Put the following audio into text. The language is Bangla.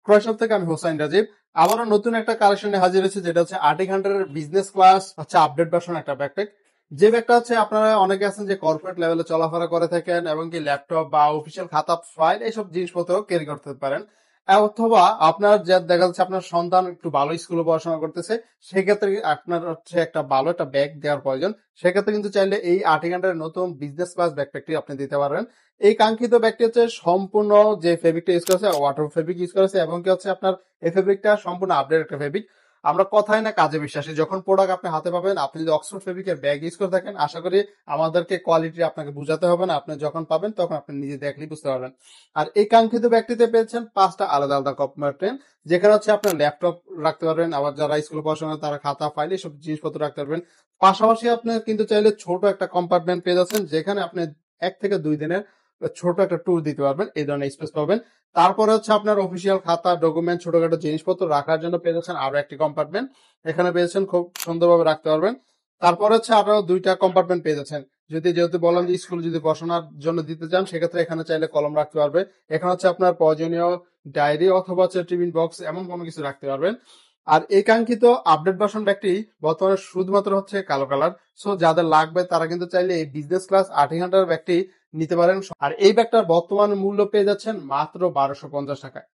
ক্রয়শপ থেকে আমি হোসাইন রাজীব। আবারও নতুন একটা কালেকশনে হাজির হয়েছে, যেটা হচ্ছে আর্টিক হান্টারের বিজনেস ক্লাস হচ্ছে আপডেট ভার্সন একটা ব্যাকপ্যাক। যে ব্যাগটা হচ্ছে আপনারা অনেকে আছেন যে কর্পোরেট লেভেলে চলাফেরা করে থাকেন এবং কি ল্যাপটপ বা অফিসিয়াল খাতা ফাইল এইসব জিনিসপত্র ক্যারি করতে পারেন। অথবা আপনার যা দেখা যাচ্ছে আপনার সন্তান একটু ভালো স্কুলে পড়াশোনা করতেছে, সেক্ষেত্রে আপনার হচ্ছে একটা ভালো একটা ব্যাগ দেওয়ার প্রয়োজন। সেক্ষেত্রে কিন্তু চাইলে এই আর্টিক হান্টারের নতুন বিজনেস ক্লাস ব্যাকপ্যাকটি আপনি দিতে পারবেন। এই কাঙ্ক্ষিত ব্যাগটি হচ্ছে সম্পূর্ণ যে ফেব্রিকটা ইউজ করেছে ওয়াটার ফেব্রিক ইউজ করেছে, এবং কি হচ্ছে আপনার এই ফেব্রিকটা সম্পূর্ণ আপডেট একটা ফেব্রিক। আমরা কথায় না কাজে বিশ্বাসী। যখন প্রোডাক্ট আপনি হাতে পাবেন, আপনি যদি অক্সফোর্ড ফেব্রিকের ব্যাগ ইউজ করে থাকেন, আশা করি আমাদেরকে কোয়ালিটি আপনাকে বুঝাতে হবে না। আপনি যখন পাবেন তখন আপনি নিজে দেখলেই বুঝতে পারবেন। আর এই কাঙ্ক্ষিত ব্যাগটিতে পেয়েছেন 5টা আলাদা আলাদা কম্পার্টমেন্ট, যেখানে হচ্ছে আপনার ল্যাপটপ রাখতে পারবেন, আবার যারা স্কুলে পড়াশোনা তারা খাতা ফাইল এসব জিনিসপত্র রাখতে পারবেন। পাশাপাশি আপনি কিন্তু চাইলে ছোট একটা কম্পার্টমেন্ট পেয়ে যাচ্ছেন, যেখানে আপনি 1 থেকে 2 দিনের ছোট একটা ট্যুর দিতে পারবেন, এই ধরনের স্পেস পাবেন। তারপরে হচ্ছে আপনার অফিসিয়াল খাতা ডকুমেন্ট ছোটখাটো জিনিসপত্র রাখার জন্য পেয়ে যাচ্ছেন আরো একটি কম্পার্টমেন্ট, এখানে পেয়েছেন খুব সুন্দরভাবে রাখতে পারবেন। তারপরে হচ্ছে আরো 2টা কম্পার্টমেন্ট পেয়ে যাচ্ছেন, যেহেতু বললাম যে স্কুলে যদি পড়াশোনার জন্য দিতে চান, সেক্ষেত্রে এখানে চাইলে কলম রাখতে পারবে। এখানে হচ্ছে আপনার প্রয়োজনীয় ডায়েরি অথবা হচ্ছে টিফিন বক্স এমন কোনো কিছু রাখতে পারবেন। আর এই কাঙ্ক্ষিত আপডেট ভার্সন ব্যাগটি বর্তমানে শুধুমাত্র হচ্ছে কালো কালার। সো যাদের লাগবে তারা কিন্তু চাইলে এই বিজনেস ক্লাস 800 ব্যাগটি নিতে পারেন। আর এই ব্যাগটার বর্তমান মূল্য পেয়ে যাচ্ছেন মাত্র 1250 টাকায়।